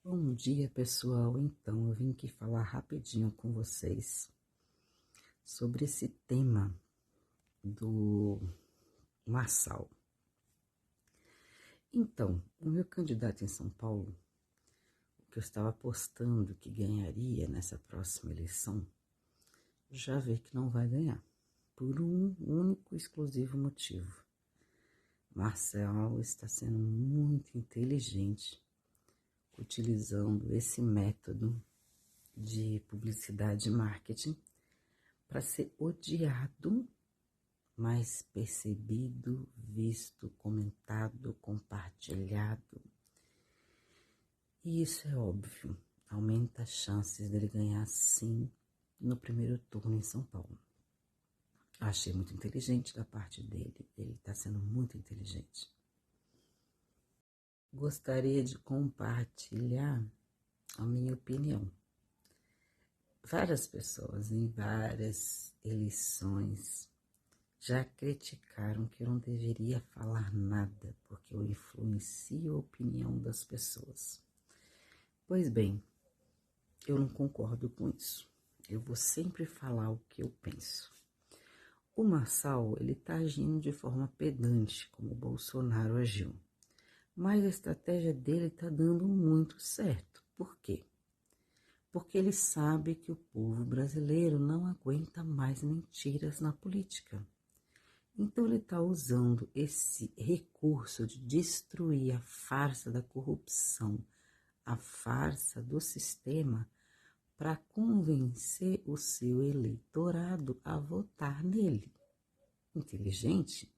Bom dia, pessoal. Então, eu vim aqui falar rapidinho com vocês sobre esse tema do Marçal. Então, o meu candidato em São Paulo, o que eu estava apostando que ganharia nessa próxima eleição, já vê que não vai ganhar, por um único e exclusivo motivo. Marcel está sendo muito inteligente utilizando esse método de publicidade e marketing para ser odiado, mas percebido, visto, comentado, compartilhado. E isso é óbvio, aumenta as chances dele ganhar sim no primeiro turno em São Paulo. Achei muito inteligente da parte dele, ele está sendo muito inteligente. Gostaria de compartilhar a minha opinião. Várias pessoas em várias eleições já criticaram que eu não deveria falar nada, porque eu influencio a opinião das pessoas. Pois bem, eu não concordo com isso. Eu vou sempre falar o que eu penso. O Marçal, ele está agindo de forma pedante, como o Bolsonaro agiu. Mas a estratégia dele está dando muito certo. Por quê? Porque ele sabe que o povo brasileiro não aguenta mais mentiras na política. Então ele está usando esse recurso de destruir a farsa da corrupção, a farsa do sistema, para convencer o seu eleitorado a votar nele. Inteligente?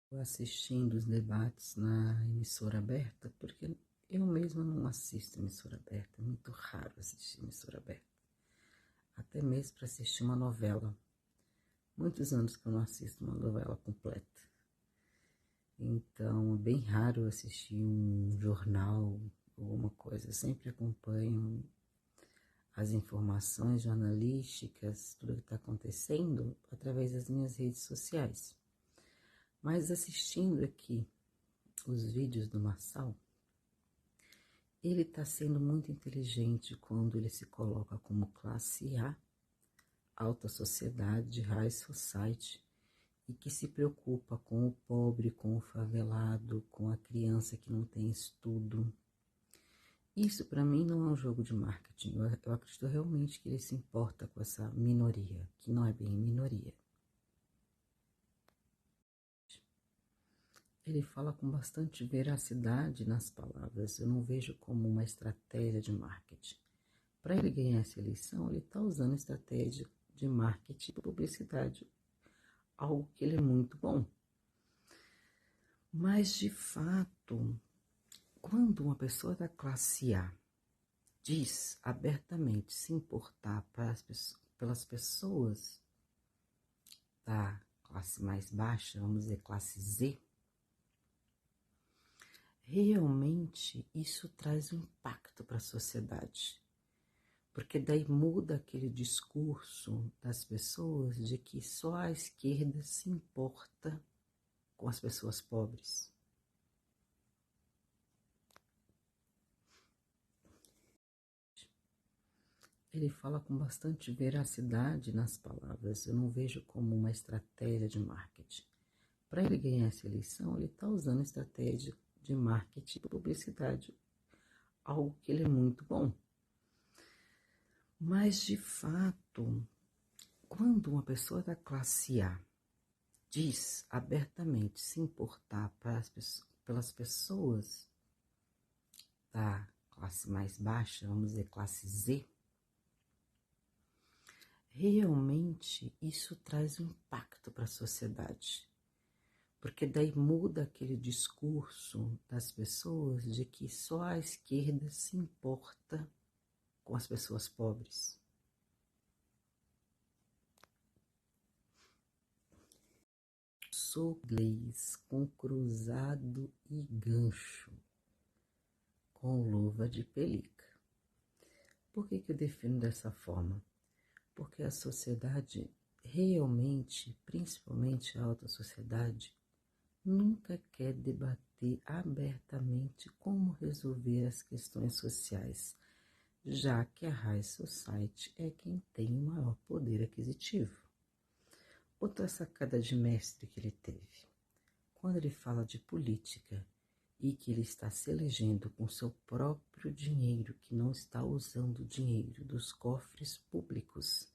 Estou assistindo os debates na emissora aberta, porque eu mesma não assisto emissora aberta, é muito raro assistir emissora aberta. Até mesmo para assistir uma novela. Muitos anos que eu não assisto uma novela completa. Então, é bem raro assistir um jornal ou alguma coisa. Eu sempre acompanho as informações jornalísticas, tudo que está acontecendo, através das minhas redes sociais. Mas assistindo aqui os vídeos do Marçal, ele está sendo muito inteligente quando ele se coloca como classe A, alta sociedade, high society, e que se preocupa com o pobre, com o favelado, com a criança que não tem estudo. Isso para mim não é um jogo de marketing. Eu acredito realmente que ele se importa com essa minoria, que não é bem minoria. Ele fala com bastante veracidade nas palavras. Eu não vejo como uma estratégia de marketing. Para ele ganhar essa eleição, ele está usando estratégia de marketing e publicidade, algo que ele é muito bom. Mas, de fato, quando uma pessoa da classe A diz abertamente se importar pelas pessoas da classe mais baixa, vamos dizer classe Z, realmente isso traz um impacto para a sociedade. Porque daí muda aquele discurso das pessoas de que só a esquerda se importa com as pessoas pobres. Ele fala com bastante veracidade nas palavras. Eu não vejo como uma estratégia de marketing. Para ele ganhar essa eleição, ele está usando estratégia de marketing e publicidade, algo que ele é muito bom. Mas, de fato, quando uma pessoa da classe A diz abertamente se importar pelas pessoas da classe mais baixa, vamos dizer classe Z, realmente isso traz um impacto para a sociedade. Porque daí muda aquele discurso das pessoas de que só a esquerda se importa com as pessoas pobres. Sou inglês com cruzado e gancho, com luva de pelica. Por que eu defino dessa forma? Porque a sociedade realmente, principalmente a alta sociedade, nunca quer debater abertamente como resolver as questões sociais, já que a High Society é quem tem o maior poder aquisitivo. Outra sacada de mestre que ele teve, quando ele fala de política e que ele está se elegendo com seu próprio dinheiro, que não está usando o dinheiro dos cofres públicos,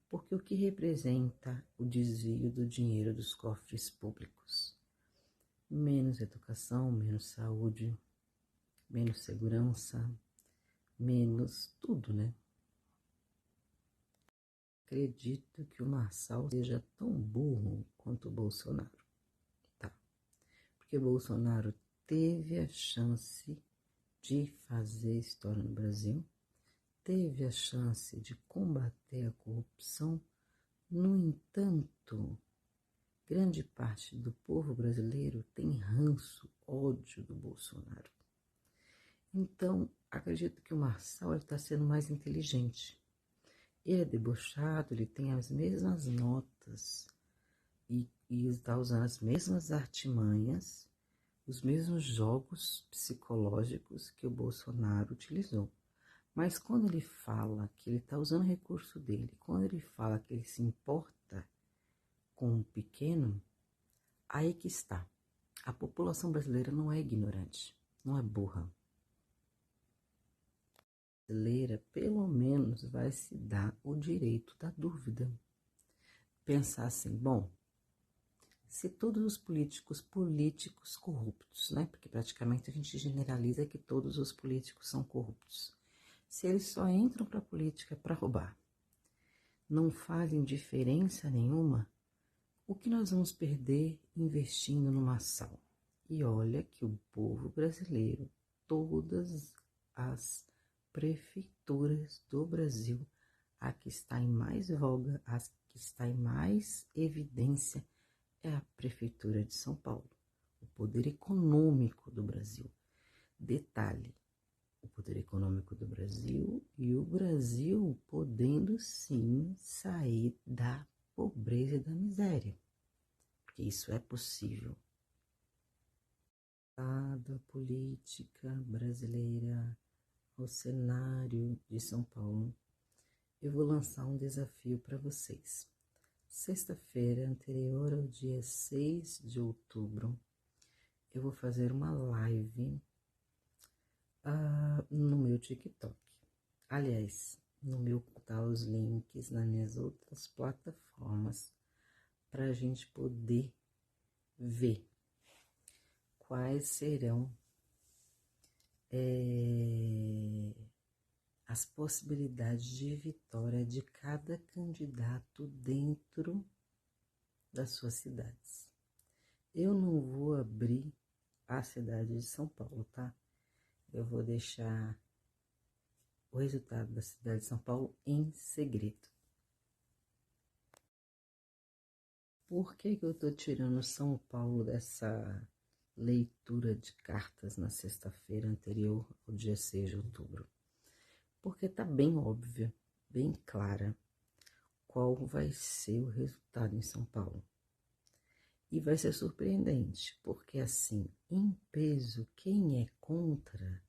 porque o que representa o desvio do dinheiro dos cofres públicos? Menos educação, menos saúde, menos segurança, menos tudo, né? Acredito que o Marçal seja tão burro quanto o Bolsonaro, tá? Porque o Bolsonaro teve a chance de fazer história no Brasil, teve a chance de combater a corrupção. No entanto, grande parte do povo brasileiro tem ranço, ódio do Bolsonaro. Então, acredito que o Marçal está sendo mais inteligente. Ele é debochado, ele tem as mesmas notas e está usando as mesmas artimanhas, os mesmos jogos psicológicos que o Bolsonaro utilizou. Mas quando ele fala que ele está usando o recurso dele, quando ele fala que ele se importa com o pequeno, aí que está. A população brasileira não é ignorante, não é burra. A brasileira, pelo menos, vai se dar o direito da dúvida. Pensar assim, bom, se todos os políticos corruptos, né? Porque praticamente a gente generaliza que todos os políticos são corruptos. Se eles só entram para a política para roubar, não fazem diferença nenhuma, o que nós vamos perder investindo no Marçal? E olha que o povo brasileiro, todas as prefeituras do Brasil, a que está em mais voga, a que está em mais evidência, é a Prefeitura de São Paulo, o poder econômico do Brasil. Detalhe, o poder econômico do Brasil e o Brasil podendo sim sair da pobreza e da miséria, porque isso é possível. A política brasileira, ao cenário de São Paulo, eu vou lançar um desafio para vocês. Sexta-feira, anterior ao dia 6 de outubro, eu vou fazer uma live no meu TikTok. Aliás, no meu tá os links nas minhas outras plataformas para a gente poder ver quais serão as possibilidades de vitória de cada candidato dentro das suas cidades. Eu não vou abrir a cidade de São Paulo, tá? Eu vou deixar o resultado da cidade de São Paulo em segredo. Por que eu tô tirando São Paulo dessa leitura de cartas na sexta-feira anterior ao dia 6 de outubro? Porque tá bem óbvia, bem clara qual vai ser o resultado em São Paulo. E vai ser surpreendente, porque assim, em peso, quem é contra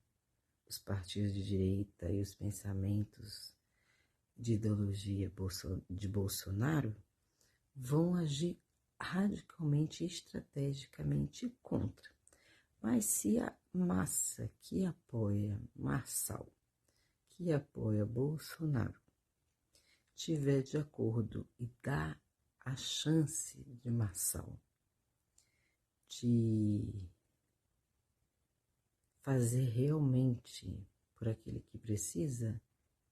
os partidos de direita e os pensamentos de ideologia de Bolsonaro vão agir radicalmente e estrategicamente contra. Mas se a massa que apoia Marçal, que apoia Bolsonaro, tiver de acordo e dá a chance de Marçal de fazer realmente por aquele que precisa,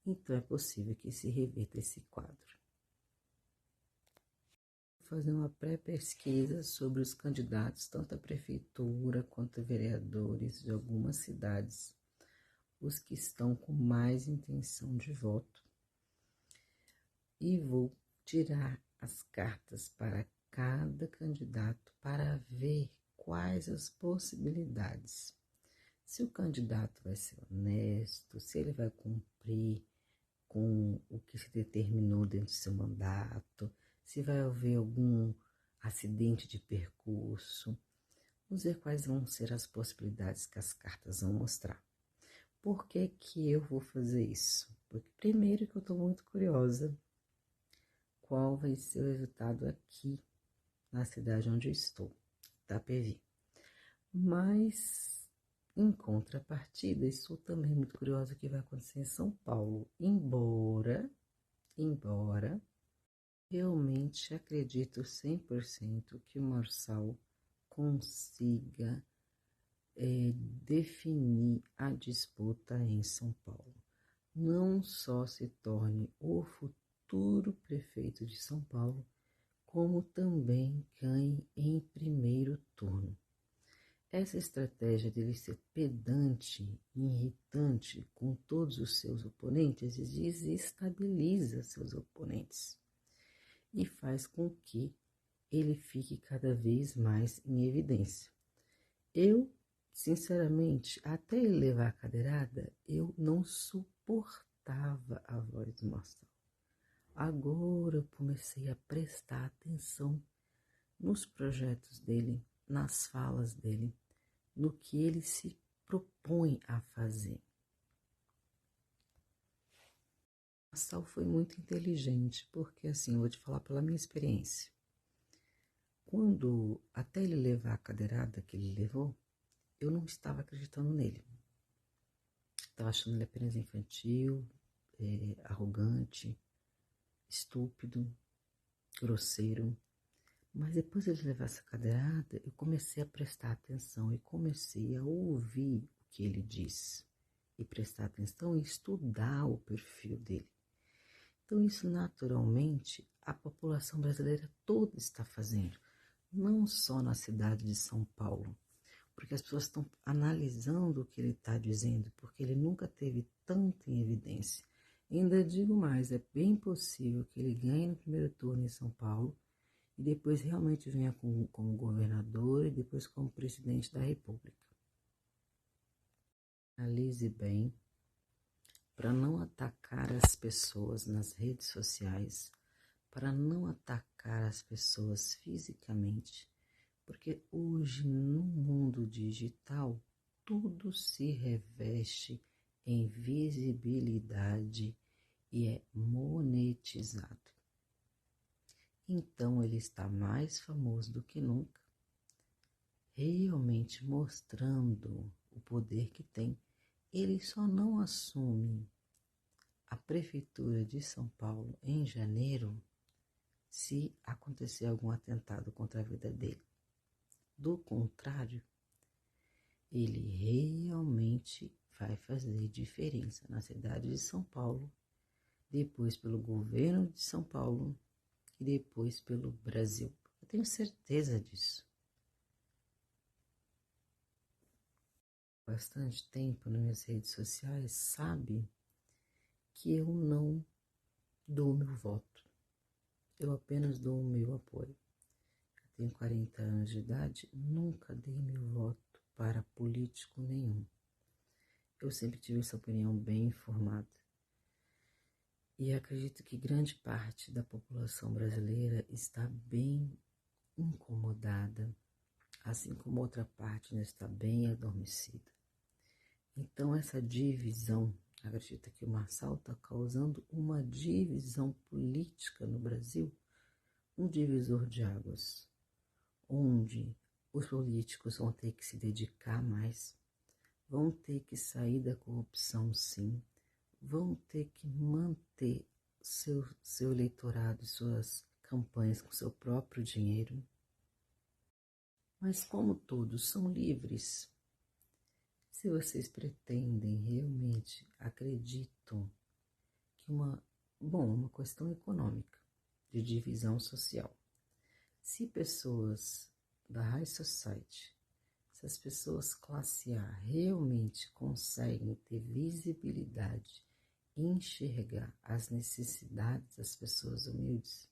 então é possível que se reverta esse quadro. Vou fazer uma pré-pesquisa sobre os candidatos, tanto à prefeitura quanto a vereadores de algumas cidades, os que estão com mais intenção de voto, e vou tirar as cartas para cada candidato para ver quais as possibilidades. Se o candidato vai ser honesto, se ele vai cumprir com o que se determinou dentro do seu mandato, se vai haver algum acidente de percurso, Vamos ver quais vão ser as possibilidades que as cartas vão mostrar. Por que que eu vou fazer isso? Porque primeiro que eu estou muito curiosa qual vai ser o resultado aqui na cidade onde eu estou, Itapevi. Mas, em contrapartida, estou também muito curiosa o que vai acontecer em São Paulo. Embora, realmente acredito 100% que o Marçal consiga definir a disputa em São Paulo. Não só se torne o futuro prefeito de São Paulo, como também ganhe em primeiro turno. Essa estratégia dele ser pedante e irritante com todos os seus oponentes desestabiliza seus oponentes e faz com que ele fique cada vez mais em evidência. Eu, sinceramente, até ele levar a cadeirada, eu não suportava a voz do Marçal. Agora eu comecei a prestar atenção nos projetos dele, nas falas dele, no que ele se propõe a fazer. Marçal foi muito inteligente, porque assim, eu vou te falar pela minha experiência. Quando, até ele levar a cadeirada que ele levou, eu não estava acreditando nele. Estava achando ele apenas infantil, arrogante, estúpido, grosseiro. Mas depois de ele levar essa cadeirada, eu comecei a prestar atenção e comecei a ouvir o que ele diz. E prestar atenção e estudar o perfil dele. Então, isso naturalmente a população brasileira toda está fazendo, não só na cidade de São Paulo, porque as pessoas estão analisando o que ele está dizendo, porque ele nunca teve tanto em evidência. Ainda digo mais, é bem possível que ele ganhe no primeiro turno em São Paulo e depois realmente venha como governador e depois como presidente da República. Analise bem, para não atacar as pessoas nas redes sociais, para não atacar as pessoas fisicamente, porque hoje no mundo digital tudo se reveste em visibilidade e é monetizado. Então ele está mais famoso do que nunca, realmente mostrando o poder que tem. Ele só não assume a prefeitura de São Paulo em janeiro se acontecer algum atentado contra a vida dele. Do contrário, ele realmente vai fazer diferença na cidade de São Paulo, depois pelo governo de São Paulo e depois pelo Brasil. Eu tenho certeza disso. Bastante tempo nas minhas redes sociais sabe que eu não dou meu voto. Eu apenas dou o meu apoio. Eu tenho 40 anos de idade, nunca dei meu voto para político nenhum. Eu sempre tive essa opinião bem informada. E acredito que grande parte da população brasileira está bem incomodada, assim como outra parte ainda está bem adormecida. Então essa divisão, acredito que o Marçal está causando uma divisão política no Brasil, um divisor de águas, onde os políticos vão ter que se dedicar mais, vão ter que sair da corrupção sim, vão ter que manter seu eleitorado e suas campanhas com seu próprio dinheiro. Mas como todos são livres, se vocês pretendem realmente, acreditam que uma questão econômica, de divisão social, se pessoas da High Society, se as pessoas classe A realmente conseguem ter visibilidade e enxergar as necessidades das pessoas humildes,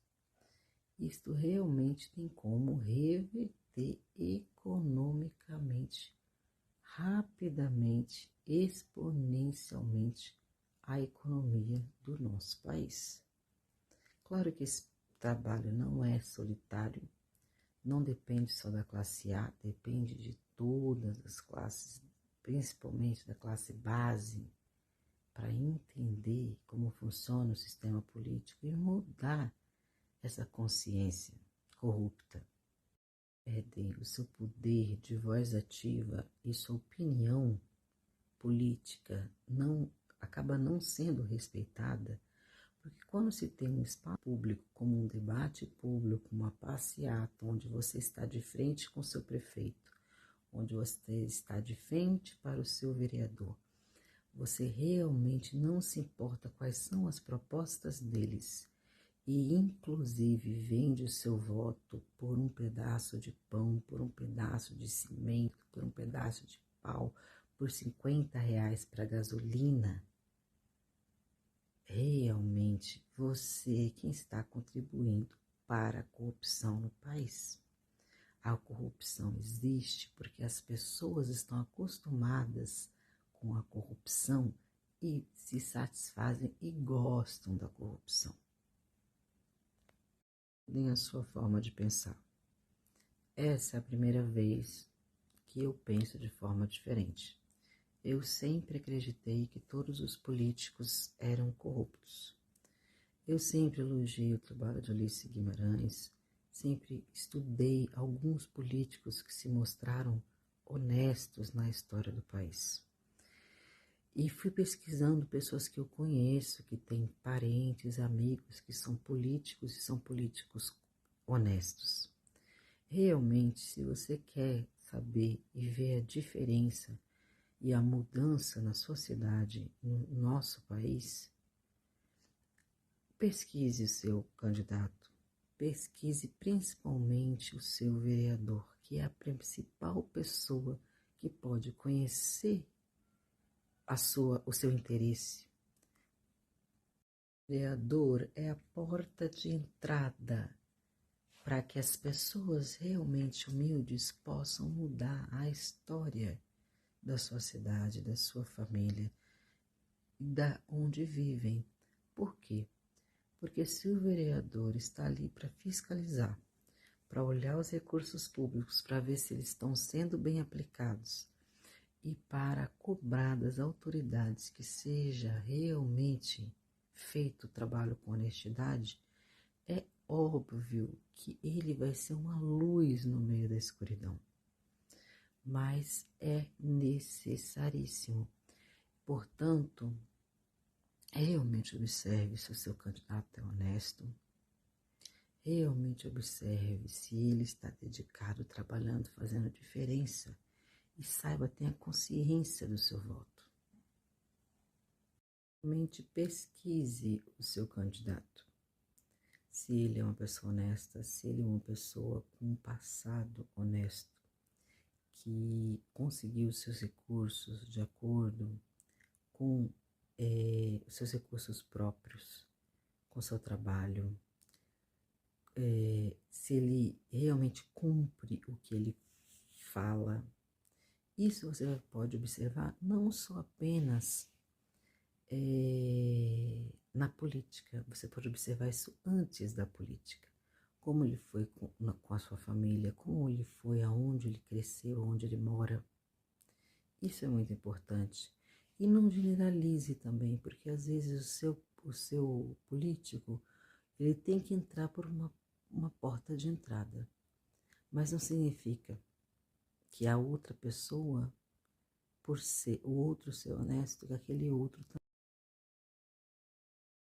isto realmente tem como reverter economicamente, rapidamente, exponencialmente a economia do nosso país. Claro que esse trabalho não é solitário, não depende só da classe A, depende de todas as classes, principalmente da classe base, para entender como funciona o sistema político e mudar essa consciência corrupta. Perdem o seu poder de voz ativa e sua opinião política acaba não sendo respeitada, porque quando se tem um espaço público, como um debate público, uma passeata, onde você está de frente com seu prefeito, onde você está de frente para o seu vereador, você realmente não se importa quais são as propostas deles e inclusive vende o seu voto por um pedaço de pão, por um pedaço de cimento, por um pedaço de pau, por R$ 50 para gasolina, realmente você quem está contribuindo para a corrupção no país. A corrupção existe porque as pessoas estão acostumadas com a corrupção e se satisfazem e gostam da corrupção. Nem a sua forma de pensar. Essa é a primeira vez que eu penso de forma diferente. Eu sempre acreditei que todos os políticos eram corruptos. Eu sempre elogiei o trabalho de Ulisses Guimarães, sempre estudei alguns políticos que se mostraram honestos na história do país. E fui pesquisando pessoas que eu conheço, que têm parentes, amigos que são políticos e são políticos honestos. Realmente, se você quer saber e ver a diferença e a mudança na sociedade, no nosso país, pesquise o seu candidato, pesquise principalmente o seu vereador, que é a principal pessoa que pode conhecer o seu interesse. O vereador é a porta de entrada para que as pessoas realmente humildes possam mudar a história da sua cidade, da sua família, da onde vivem. Por quê? Porque se o vereador está ali para fiscalizar, para olhar os recursos públicos, para ver se eles estão sendo bem aplicados e para cobrar das autoridades que seja realmente feito o trabalho com honestidade, é óbvio que ele vai ser uma luz no meio da escuridão. Mas é necessaríssimo. Portanto, realmente observe se o seu candidato é honesto, realmente observe se ele está dedicado, trabalhando, fazendo diferença e saiba, tenha consciência do seu voto. Realmente pesquise o seu candidato, se ele é uma pessoa honesta, se ele é uma pessoa com um passado honesto, que conseguiu seus recursos de acordo com os seus recursos próprios, com seu trabalho, se ele realmente cumpre o que ele fala. Isso você pode observar não só apenas na política, você pode observar isso antes da política. Como ele foi com a sua família, como ele foi, aonde ele cresceu, onde ele mora. Isso é muito importante. E não generalize também, porque às vezes o seu político ele tem que entrar por uma porta de entrada. Mas não significa que a outra pessoa, por ser o outro ser honesto, que aquele outro também